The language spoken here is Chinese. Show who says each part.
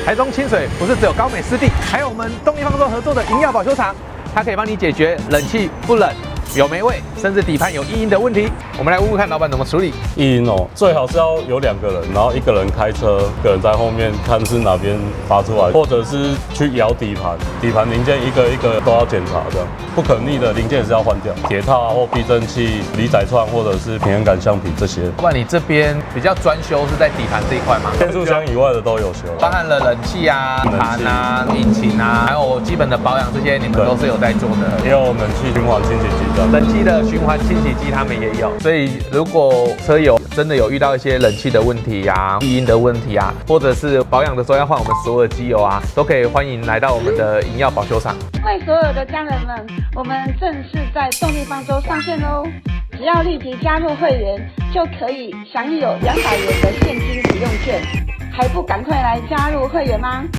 Speaker 1: 台中清水不是只有高美湿地，还有我们动力方舟合作的营药保修厂，它可以帮你解决冷气不冷、有霉味，甚至底盘有异音的问题。我们来问问看老板怎么处理。
Speaker 2: 异音哦，最好是要有2个人，然后1个人开车，1个人在后面看是哪边发出来，或者是去摇底盘，底盘零件一个一个都要检查，这样不可逆的零件也是要换掉，铁套啊或避震器、离载串或者是平衡杆橡皮这些。
Speaker 1: 老板，你这边比较专修是在底盘这一块吗？
Speaker 2: 变速箱以外的都有修，
Speaker 1: 包含了冷气啊、底盘啊、引擎啊，还有基本的保养这些，你们都是有在做的。
Speaker 2: 也有冷气循环清洗机这样。
Speaker 1: 冷气的循环清洗机他们也有，所以如果车友真的有遇到一些冷气的问题啊、异音的问题啊，或者是保养的时候要换我们所有的机油啊，都可以欢迎来到我们的营药保修厂。
Speaker 3: 为所有的家人们，我们正式在动力方舟上线喽！只要立即加入会员，就可以享有200元的现金使用券，还不赶快来加入会员吗？